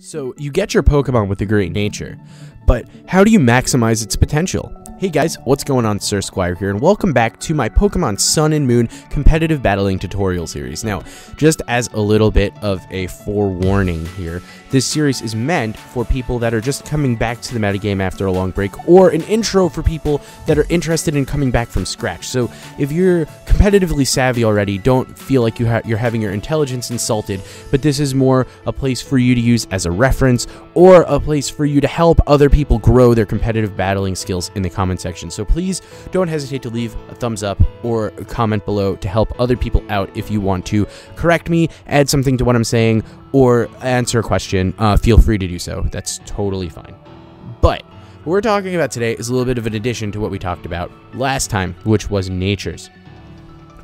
So you get your Pokemon with a great nature, but how do you maximize its potential? Hey guys, what's going on? Sir Squire here, and welcome back to my Pokemon Sun and Moon competitive battling tutorial series. Now, just as a little bit of a forewarning here, this series is meant for people that are just coming back to the metagame after a long break, or an intro for people that are interested in coming back from scratch. So if you're competitively savvy already, don't feel like you're having your intelligence insulted, but this is more a place for you to use as a reference, or a place for you to help other people grow their competitive battling skills in the comment section. So please don't hesitate to leave a thumbs up or a comment below to help other people out if you want to correct me, add something to what I'm saying, or answer a question. Feel free to do so. That's totally fine. But what we're talking about today is a little bit of an addition to what we talked about last time, which was natures.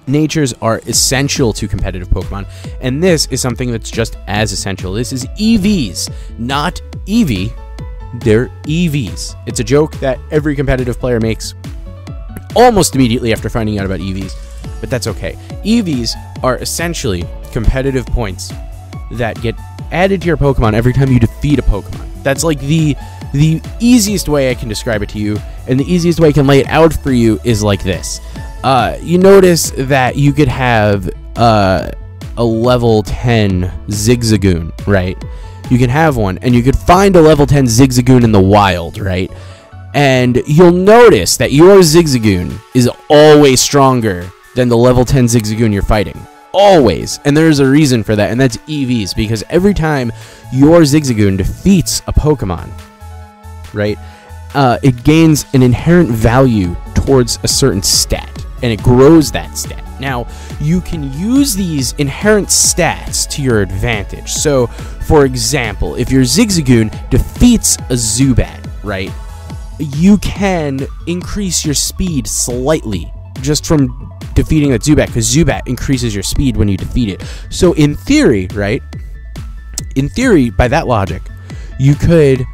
Natures are essential to competitive Pokemon, and this is something that's just as essential. This is EVs, not Eevee. They're EVs. It's a joke that every competitive player makes almost immediately after finding out about EVs, but that's okay. EVs are essentially competitive points that get added to your Pokemon every time you defeat a Pokemon. That's like the easiest way I can describe it to you, and the easiest way I can lay it out for you is like this. You notice that you could have a level 10 Zigzagoon, right? You can have one, and you could find a level 10 Zigzagoon in the wild, right? And you'll notice that your Zigzagoon is always stronger than the level 10 Zigzagoon you're fighting. Always. And there's a reason for that, and that's EVs, because every time your Zigzagoon defeats a Pokemon, right, it gains an inherent value towards a certain stat, and it grows that stat. Now, you can use these inherent stats to your advantage. So, for example, if your Zigzagoon defeats a Zubat, right, you can increase your speed slightly just from defeating that Zubat, because Zubat increases your speed when you defeat it. So, in theory, right, in theory, by that logic, you could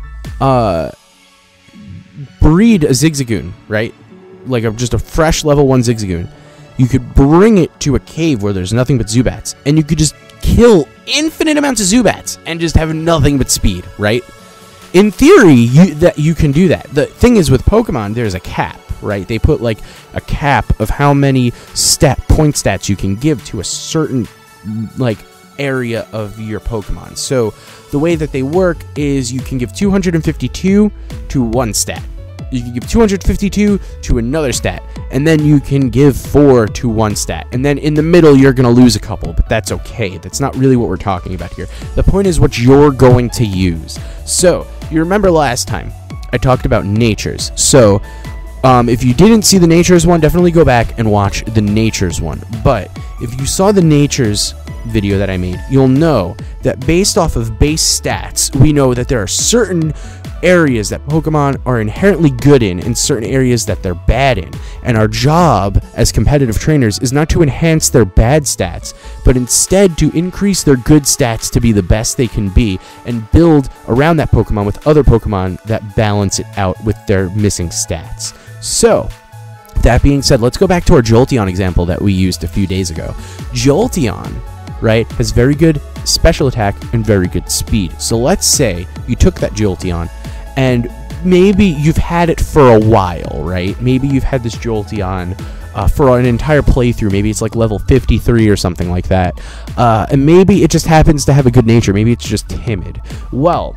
breed a Zigzagoon, right, like just a fresh level 1 Zigzagoon. You could bring it to a cave where there's nothing but Zubats, and you could just kill infinite amounts of Zubats and just have nothing but speed, right? In theory, you can do that. The thing is, with Pokemon, there's a cap, right? They put like a cap of how many point stats you can give to a certain like area of your Pokemon. So the way that they work is you can give 252 to one stat. You can give 252 to another stat, and then you can give 4 to one stat, and then in the middle you're going to lose a couple, but that's okay. That's not really what we're talking about here. The point is what you're going to use. So, you remember last time I talked about natures. So, if you didn't see the natures one, definitely go back and watch the natures one. But if you saw the natures video that I made, you'll know that based off of base stats, we know that there are certain areas that Pokemon are inherently good in and certain areas that they're bad in. And our job as competitive trainers is not to enhance their bad stats, but instead to increase their good stats to be the best they can be and build around that Pokemon with other Pokemon that balance it out with their missing stats. So, that being said, let's go back to our Jolteon example that we used a few days ago. Jolteon, right, has very good special attack and very good speed. So let's say you took that Jolteon and maybe you've had it for a while, right? Maybe you've had this Jolteon for an entire playthrough. Maybe it's like level 53 or something like that. And maybe it just happens to have a good nature. Maybe it's just timid. Well,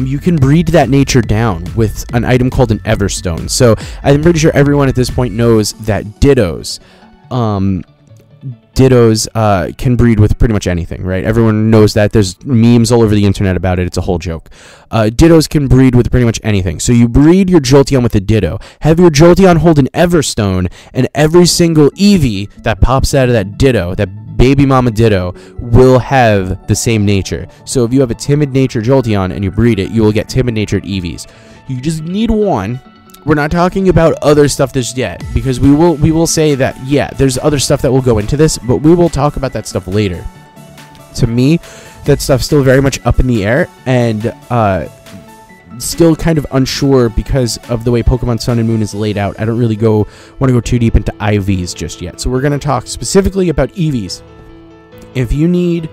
you can breed that nature down with an item called an Everstone. So I'm pretty sure everyone at this point knows that Dittos can breed with pretty much anything, right? Everyone knows that. There's memes all over the internet about it. It's a whole joke. Dittos can breed with pretty much anything. So you breed your Jolteon with a Ditto. Have your Jolteon hold an Everstone, and every single Eevee that pops out of that Ditto, that baby mama Ditto, will have the same nature. So if you have a timid nature Jolteon and you breed it, you will get timid natured Eevees. You just need one. We're not talking about other stuff just yet, because we will say that, yeah, there's other stuff that will go into this, but we will talk about that stuff later. To me, that stuff's still very much up in the air, and still kind of unsure because of the way Pokemon Sun and Moon is laid out. I don't really want to go too deep into IVs just yet. So we're going to talk specifically about EVs. If you need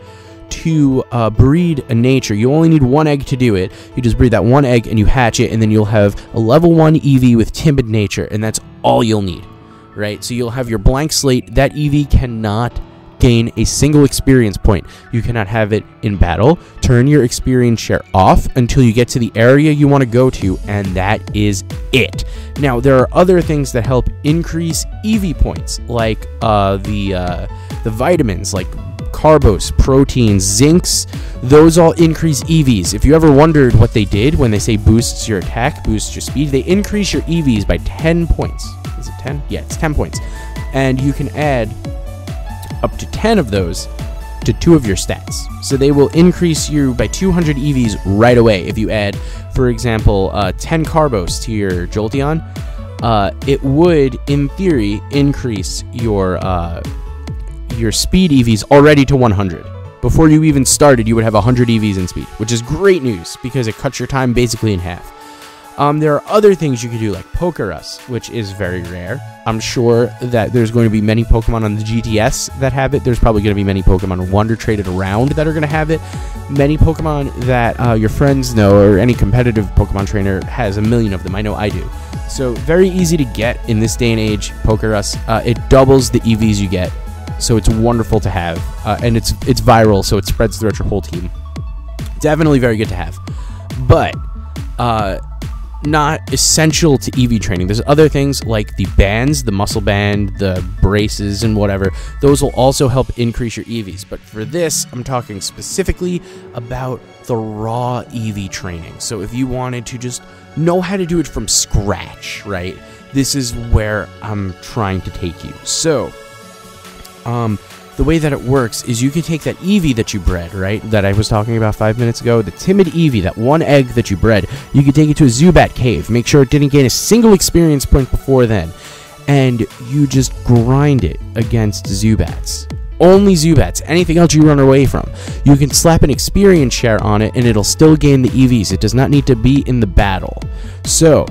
to breed a nature, you only need one egg to do it. You just breed that one egg and you hatch it, and then you'll have a level 1 EV with timid nature, and that's all you'll need, right? So you'll have your blank slate. That EV cannot gain a single experience point. You cannot have it in battle. Turn your experience share off until you get to the area you want to go to, and that is it. Now, there are other things that help increase EV points, like the vitamins, like carbos, proteins, zincs. Those all increase EVs. If you ever wondered what they did when they say boosts your attack, boosts your speed, they increase your EVs by 10 points. Is it 10? Yeah, it's 10 points. And you can add up to 10 of those to 2 of your stats. So they will increase you by 200 EVs right away. If you add, for example, 10 carbos to your Jolteon, it would, in theory, increase your speed EVs already to 100. Before you even started, you would have 100 EVs in speed, which is great news because it cuts your time basically in half. There are other things you can do, like Pokerus, which is very rare. I'm sure that there's going to be many Pokemon on the GTS that have it. There's probably going to be many Pokemon Wonder traded around that are going to have it. Many Pokemon that your friends know, or any competitive Pokemon trainer has a million of them. I know I do. So very easy to get in this day and age, Pokerus. It doubles the EVs you get, so it's wonderful to have. And it's viral, so it spreads throughout your whole team. Definitely very good to have. But not essential to EV training. There's other things like the bands, the muscle band, the braces, and whatever. Those will also help increase your EVs. But for this, I'm talking specifically about the raw EV training. So if you wanted to just know how to do it from scratch, right? This is where I'm trying to take you. So, the way that it works is you can take that Eevee that you bred, right, that I was talking about 5 minutes ago, the timid Eevee, that one egg that you bred, you can take it to a Zubat cave, make sure it didn't gain a single experience point before then, and you just grind it against Zubats. Only Zubats. Anything else you run away from. You can slap an experience share on it, and it'll still gain the EVs. It does not need to be in the battle. So,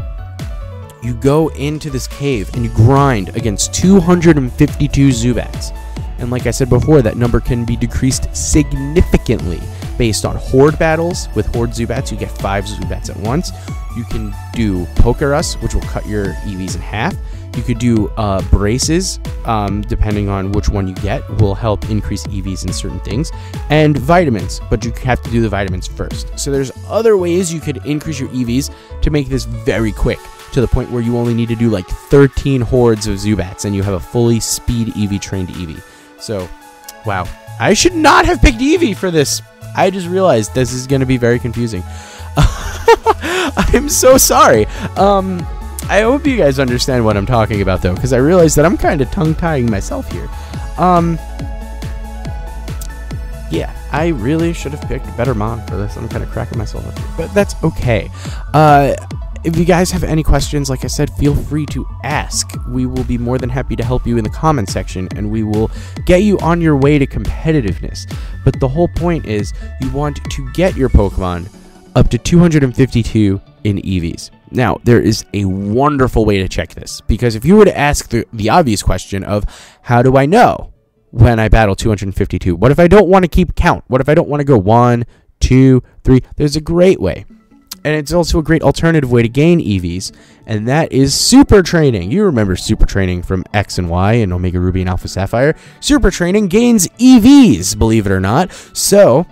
you go into this cave, and you grind against 252 Zubats. And like I said before, that number can be decreased significantly based on horde battles. With horde Zubats, you get 5 Zubats at once. You can do Pokerus, which will cut your EVs in half. You could do braces, depending on which one you get, will help increase EVs in certain things. And vitamins, but you have to do the vitamins first. So there's other ways you could increase your EVs to make this very quick, to the point where you only need to do like 13 hordes of Zubats, and you have a fully speed EV trained Eevee. So, wow. I should not have picked Eevee for this. I just realized this is going to be very confusing. I'm so sorry. I hope you guys understand what I'm talking about, though, because I realized that I'm kind of tongue-tying myself here. Yeah, I really should have picked Bettermon for this. I'm kind of cracking myself up here, but that's okay. If you guys have any questions, like I said, feel free to ask. We will be more than happy to help you in the comment section, and we will get you on your way to competitiveness. But the whole point is you want to get your Pokemon up to 252 in EVs. Now, there is a wonderful way to check this, because if you were to ask the obvious question of, how do I know when I battle 252? What if I don't want to keep count? What if I don't want to go 1, 2, 3? There's a great way. And it's also a great alternative way to gain EVs, and that is Super Training. You remember Super Training from X and Y and Omega Ruby and Alpha Sapphire. Super Training gains EVs, believe it or not. So,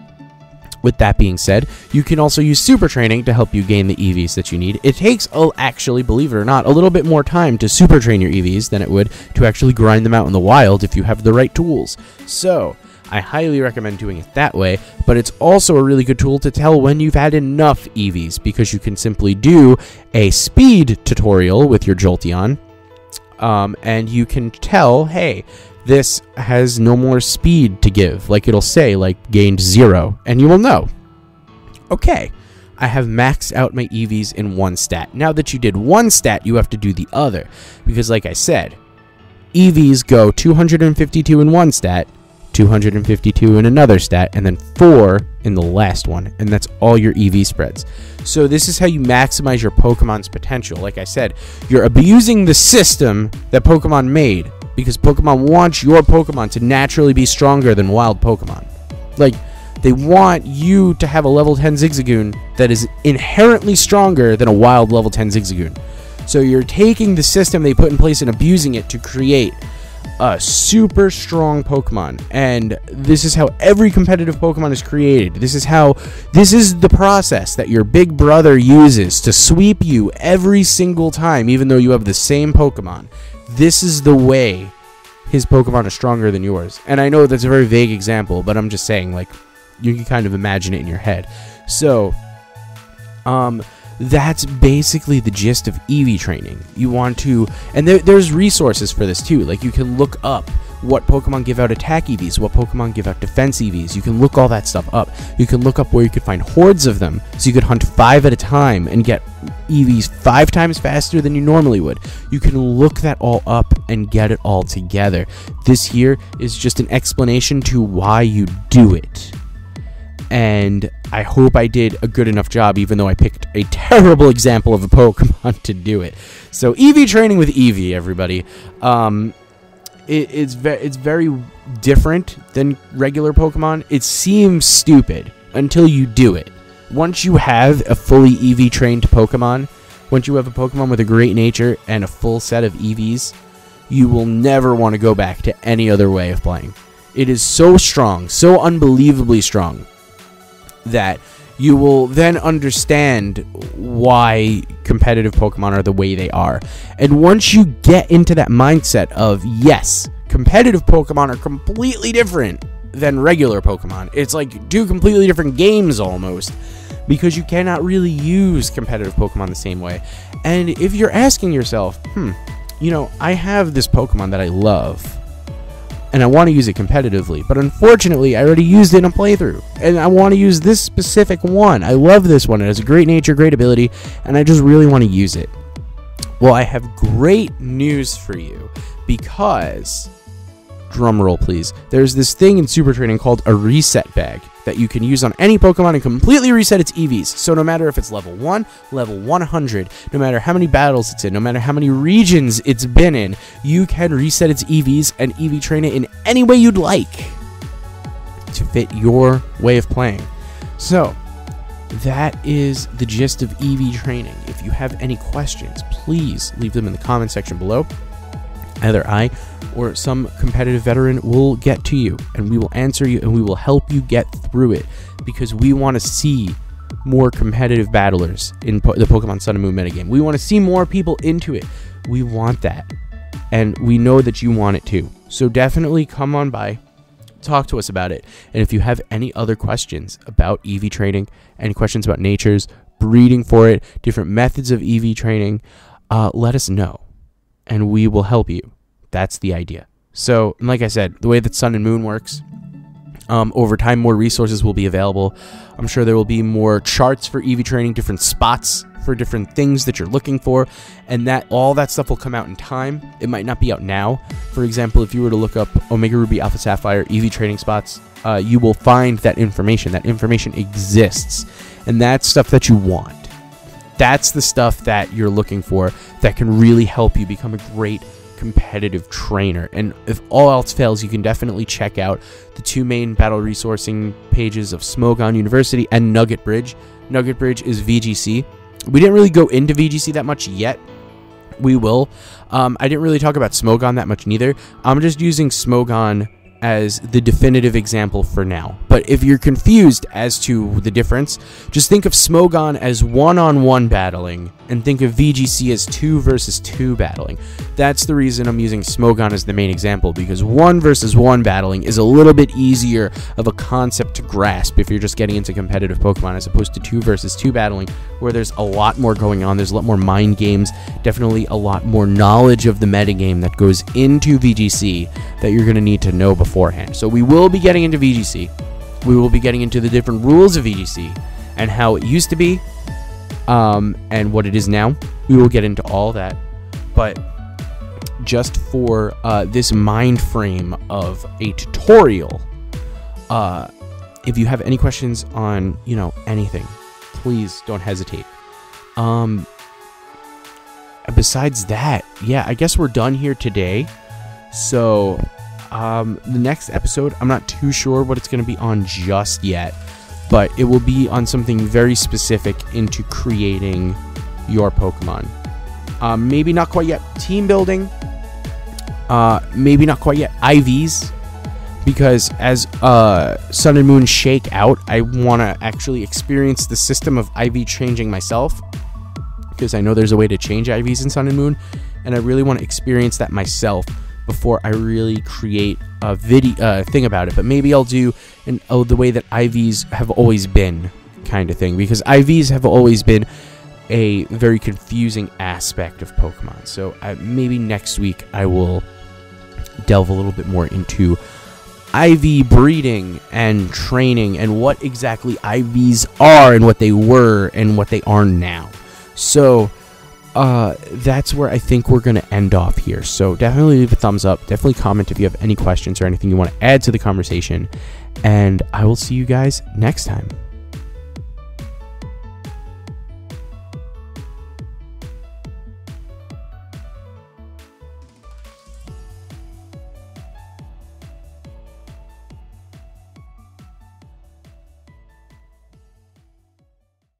with that being said, you can also use Super Training to help you gain the EVs that you need. It takes, actually, believe it or not, a little bit more time to Super Train your EVs than it would to actually grind them out in the wild if you have the right tools. So, I highly recommend doing it that way, but it's also a really good tool to tell when you've had enough EVs, because you can simply do a speed tutorial with your Jolteon, and you can tell, hey, this has no more speed to give. Like, it'll say, like, gained 0, and you will know. Okay, I have maxed out my EVs in one stat. Now that you did one stat, you have to do the other, because like I said, EVs go 252 in one stat, 252 in another stat, and then 4 in the last one, and that's all your EV spreads. So this is how you maximize your Pokemon's potential. Like I said, you're abusing the system that Pokemon made, because Pokemon wants your Pokemon to naturally be stronger than wild Pokemon. Like, They want you to have a level 10 Zigzagoon that is inherently stronger than a wild level 10 Zigzagoon. So you're taking the system they put in place and abusing it to create a super strong Pokemon. And this is how every competitive Pokemon is created. This is the process that your big brother uses to sweep you every single time, even though you have the same Pokemon. This is the way his Pokemon are stronger than yours. And I know that's a very vague example, but I'm just saying, like, you can kind of imagine it in your head. So, that's basically the gist of EV training. You want to, and there's resources for this too. Like, you can look up what Pokemon give out attack EVs, what Pokemon give out defense EVs. You can look all that stuff up. You can look up where you could find hordes of them, so you could hunt 5 at a time and get EVs 5 times faster than you normally would. You can look that all up and get it all together. This here is just an explanation to why you do it. And I hope I did a good enough job, even though I picked a terrible example of a Pokemon to do it. So EV training with Eevee, everybody. It's very different than regular Pokemon. It seems stupid until you do it. Once you have a fully EV trained Pokemon, once you have a Pokemon with a great nature and a full set of EVs, you will never want to go back to any other way of playing. It is so strong, so unbelievably strong, that you will then understand why competitive Pokemon are the way they are. And once you get into that mindset of, yes, competitive Pokemon are completely different than regular Pokemon. It's like 2 completely different games almost, because you cannot really use competitive Pokemon the same way. And if you're asking yourself, you know, I have this Pokemon that I love, and I want to use it competitively, but unfortunately, I already used it in a playthrough, and I want to use this specific one. I love this one. It has a great nature, great ability, and I just really want to use it. Well, I have great news for you, because, drumroll please, there's this thing in Super Training called a reset bag that you can use on any Pokemon and completely reset its EVs. So no matter if it's level 1, level 100, no matter how many battles it's in, no matter how many regions it's been in, you can reset its EVs and EV train it in any way you'd like to fit your way of playing. So that is the gist of EV training. If you have any questions, please leave them in the comment section below. Either I or some competitive veteran will get to you, and we will answer you, and we will help you get through it, because we want to see more competitive battlers in the Pokemon Sun and Moon metagame. We want to see more people into it. We want that, and we know that you want it too. So definitely come on by, talk to us about it. And if you have any other questions about EV training, any questions about natures, breeding for it, different methods of EV training, let us know, and we will help you. That's the idea. So, like I said, the way that Sun and Moon works, over time, more resources will be available. I'm sure there will be more charts for EV training, different spots for different things that you're looking for, and that all that stuff will come out in time. It might not be out now. For example, if you were to look up Omega Ruby Alpha Sapphire EV training spots, you will find that information. That information exists, and that's stuff that you want. That's the stuff that you're looking for that can really help you become a great competitive trainer. And if all else fails, you can definitely check out the 2 main battle resourcing pages of Smogon University and Nugget Bridge. Nugget Bridge is VGC. We didn't really go into VGC that much yet. We will. I didn't really talk about Smogon that much neither. I'm just using Smogon as the definitive example for now. But if you're confused as to the difference, just think of Smogon as one-on-one battling, and think of VGC as 2 versus 2 battling. That's the reason I'm using Smogon as the main example, because 1 versus 1 battling is a little bit easier of a concept to grasp if you're just getting into competitive Pokemon, as opposed to 2 versus 2 battling, where there's a lot more going on. There's a lot more mind games, definitely a lot more knowledge of the metagame that goes into VGC that you're going to need to know beforehand. So we will be getting into VGC. We will be getting into the different rules of VGC and how it used to be, and what it is now. We will get into all that, but just for this mind frame of a tutorial, if you have any questions on, you know, anything, please don't hesitate. Besides that, yeah, I guess we're done here today. So The next episode, I'm not too sure what it's going to be on just yet, but it will be on something very specific into creating your Pokemon. Maybe not quite yet team building, maybe not quite yet IVs, because as Sun and Moon shake out, I want to actually experience the system of IV changing myself, because I know there's a way to change IVs in Sun and Moon, and I really want to experience that myself before I really create a video thing about it. But maybe I'll do the way that IVs have always been kind of thing, because IVs have always been a very confusing aspect of Pokemon. So maybe next week I will delve a little bit more into IV breeding and training and what exactly IVs are and what they were and what they are now. So that's where I think we're going to end off here. So definitely leave a thumbs up. Definitely comment if you have any questions or anything you want to add to the conversation. And I will see you guys next time.